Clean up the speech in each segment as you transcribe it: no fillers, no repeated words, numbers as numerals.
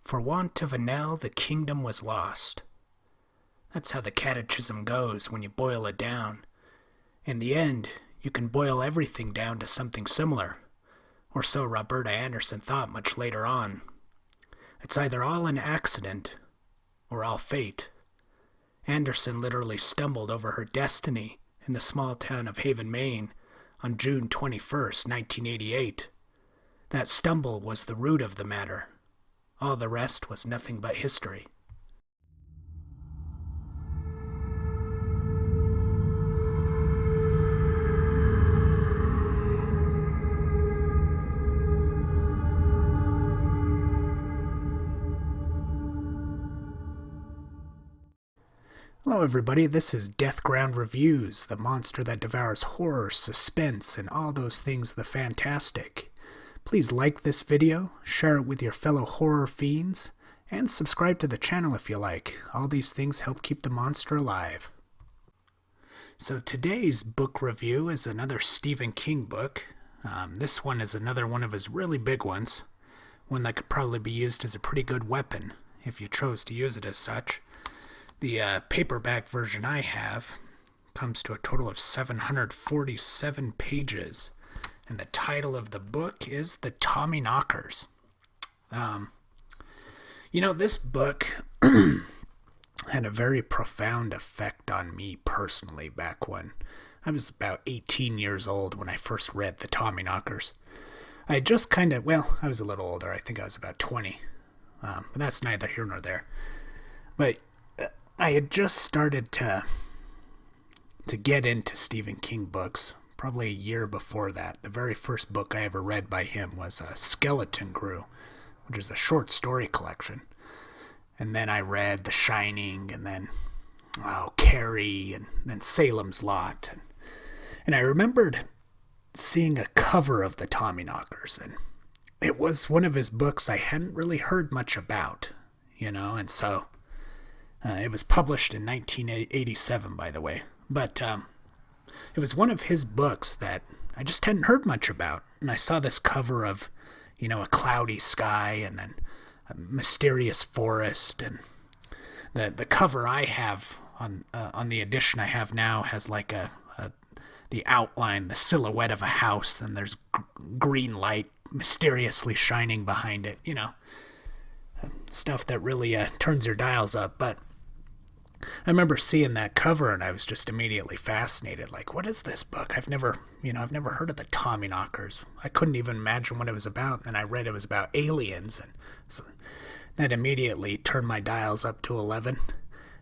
For want of a knell, the kingdom was lost. That's how the catechism goes when you boil it down. In the end, you can boil everything down to something similar, or so Roberta Anderson thought much later on. It's either all an accident, or all fate. Anderson literally stumbled over her destiny in the small town of Haven, Maine, on June 21st, 1988. That stumble was the root of the matter. All the rest was nothing but history. Hello everybody, this is DeathGroundReviews, the monster that devours horror, suspense, and all those things the fantastic. Please like this video, share it with your fellow horror fiends, and subscribe to the channel if you like. All these things help keep the monster alive. So today's book review is another Stephen King book. This one is another one of his really big ones, one that could probably be used as a pretty good weapon if you chose to use it as such. The paperback version I have comes to a total of 747 pages, and the title of the book is The Tommyknockers. This book had a very profound effect on me personally back when I was about 18 years old when I first read The Tommyknockers. I just I was a little older. I think I was about 20, but that's neither here nor there. But I had just started to get into Stephen King books, probably a year before that. The very first book I ever read by him was Skeleton Crew, which is a short story collection. And then I read The Shining, and then Carrie, and then Salem's Lot. And I remembered seeing a cover of The Tommyknockers, and it was one of his books I hadn't really heard much about, and so it was published in 1987, by the way. But it was one of his books that I just hadn't heard much about. And I saw this cover of, a cloudy sky and then a mysterious forest. And the cover I have on the edition I have now has like the outline, the silhouette of a house. And there's green light mysteriously shining behind it. Stuff that really turns your dials up. But I remember seeing that cover and I was just immediately fascinated. Like, what is this book? I've never heard of the Tommyknockers. I couldn't even imagine what it was about. And I read it was about aliens, and so that immediately turned my dials up to 11.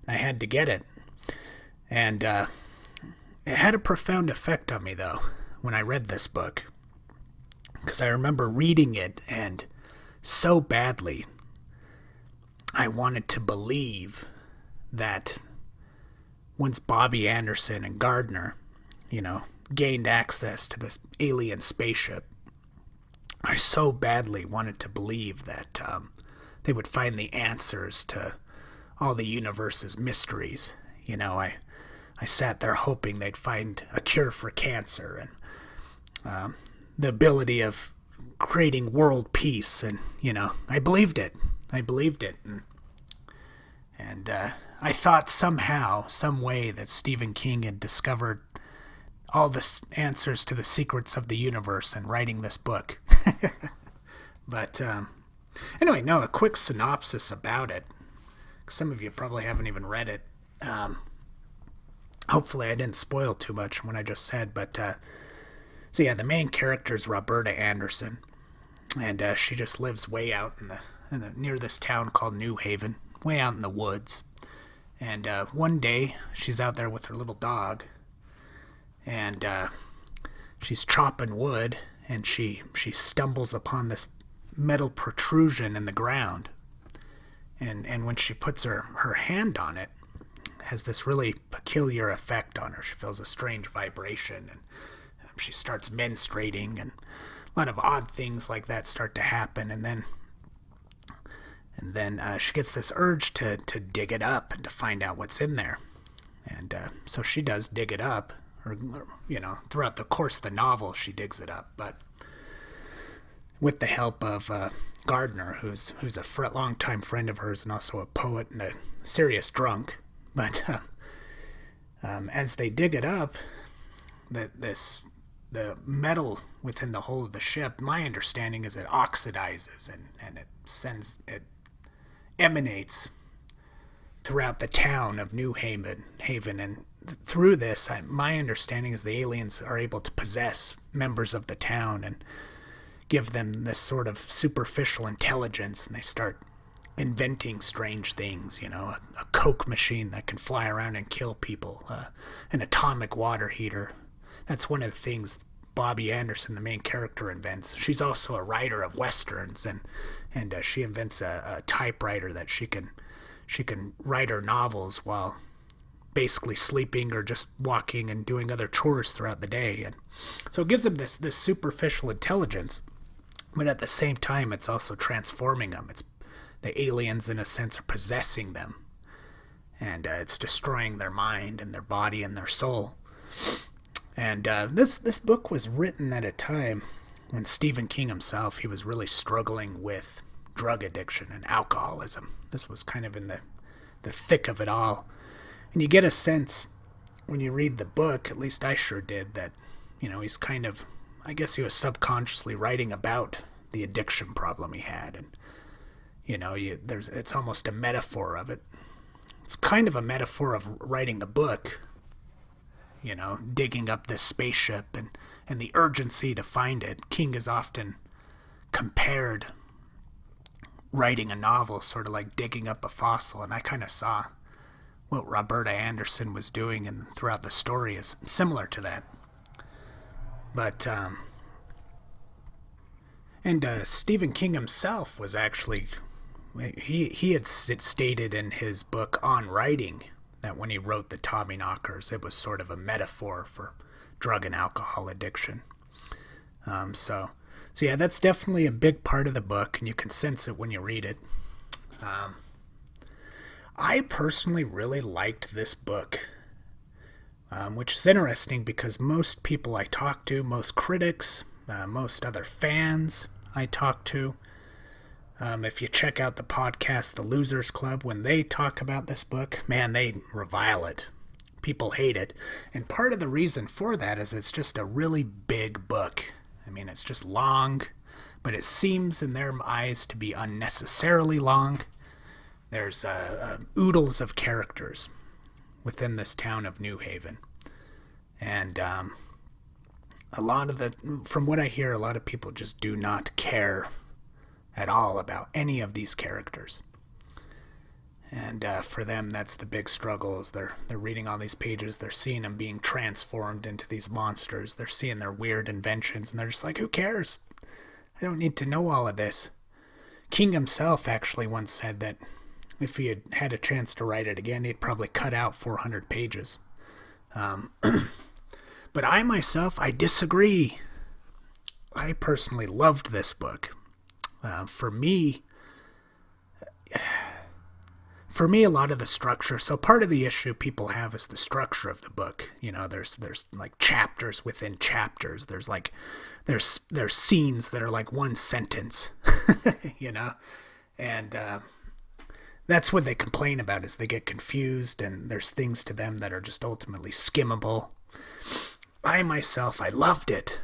And I had to get it. And it had a profound effect on me, though, when I read this book. Because I remember reading it, and so badly I wanted to believe that once Bobby Anderson and Gardner, gained access to this alien spaceship, I so badly wanted to believe that they would find the answers to all the universe's mysteries. I sat there hoping they'd find a cure for cancer and the ability of creating world peace, and I believed it. And I thought somehow, some way, that Stephen King had discovered all the answers to the secrets of the universe in writing this book. But anyway, a quick synopsis about it. Some of you probably haven't even read it. Hopefully I didn't spoil too much from what I just said. But the main character is Roberta Anderson. And she just lives way out near this town called New Haven, way out in the woods. And one day she's out there with her little dog, and she's chopping wood, and she stumbles upon this metal protrusion in the ground. And when she puts her hand on it, has this really peculiar effect on her. She feels a strange vibration, and she starts menstruating, and a lot of odd things like that start to happen. And then she gets this urge to dig it up and to find out what's in there. And so she does dig it up, or throughout the course of the novel she digs it up. But with the help of gardener who's a longtime friend of hers and also a poet and a serious drunk. But as they dig it up, the metal within the hull of the ship, my understanding is it oxidizes and it emanates throughout the town of New Haven, and through this, my understanding is the aliens are able to possess members of the town and give them this sort of superficial intelligence, and they start inventing strange things, a Coke machine that can fly around and kill people, an atomic water heater. That's one of the things Bobby Anderson, the main character, invents. She's also a writer of westerns, and she invents a typewriter that she can write her novels while basically sleeping or just walking and doing other chores throughout the day. And so it gives them this superficial intelligence, but at the same time it's also transforming them. It's the aliens, in a sense, are possessing them, and it's destroying their mind and their body and their soul. And this book was written at a time when Stephen King himself, he was really struggling with drug addiction and alcoholism. This was kind of in the thick of it all. And you get a sense when you read the book, at least I sure did, that, he's kind of, I guess he was subconsciously writing about the addiction problem he had. And, it's almost a metaphor of it. It's kind of a metaphor of writing a book, digging up this spaceship and the urgency to find it. King is often compared writing a novel sort of like digging up a fossil, and I kind of saw what Roberta Anderson was doing and throughout the story is similar to that. But Stephen King himself was actually, he had stated in his book On Writing that when he wrote the Tommyknockers, it was sort of a metaphor for drug and alcohol addiction. So yeah, that's definitely a big part of the book, and you can sense it when you read it. I personally really liked this book, which is interesting because most people I talk to, most critics, most other fans I talk to, if you check out the podcast, The Losers Club, when they talk about this book, man, they revile it. People hate it. And part of the reason for that is it's just a really big book. I mean, it's just long, but it seems in their eyes to be unnecessarily long. There's oodles of characters within this town of New Haven. And a lot of from what I hear, a lot of people just do not care at all about any of these characters. And for them, that's the big struggle, is they're reading all these pages, they're seeing them being transformed into these monsters, they're seeing their weird inventions, and they're just like, who cares? I don't need to know all of this. King himself actually once said that if he had a chance to write it again, he'd probably cut out 400 pages. But I myself, I disagree. I personally loved this book. For me, a lot of the structure, so part of the issue people have is the structure of the book. There's like chapters within chapters. There's scenes that are like one sentence, and that's what they complain about, is they get confused, and there's things to them that are just ultimately skimmable. I myself, I loved it.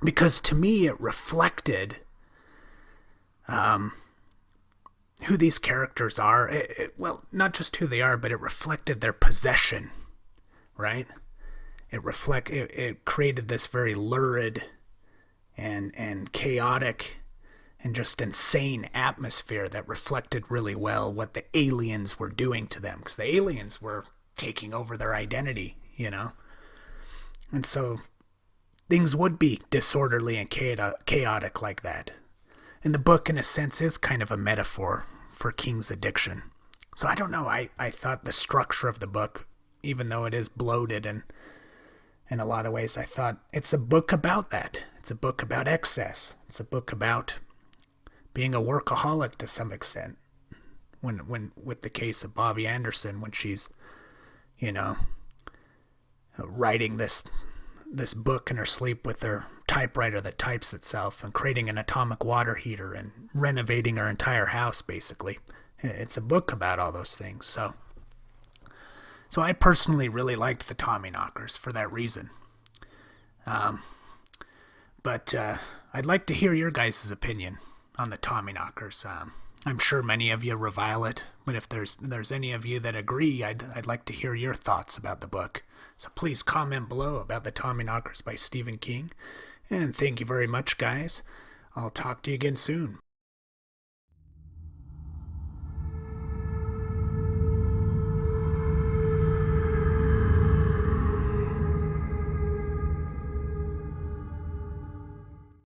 Because to me it reflected who these characters are. Well, not just who they are, but it reflected their possession, right? It created this very lurid and chaotic and just insane atmosphere that reflected really well what the aliens were doing to them, because the aliens were taking over their identity, and so things would be disorderly and chaotic like that. And the book, in a sense, is kind of a metaphor for King's addiction. So I don't know, I thought the structure of the book, even though it is bloated and in a lot of ways, I thought it's a book about that. It's a book about excess. It's a book about being a workaholic to some extent. When with the case of Bobby Anderson, when she's, writing this this book in her sleep with her typewriter that types itself and creating an atomic water heater and renovating her entire house, basically. It's a book about all those things. So I personally really liked the Tommyknockers for that reason. But I'd like to hear your guys' opinion on the Tommyknockers. I'm sure many of you revile it, but if there's any of you that agree, I'd like to hear your thoughts about the book. So please comment below about the Tommyknockers by Stephen King. And thank you very much, guys. I'll talk to you again soon.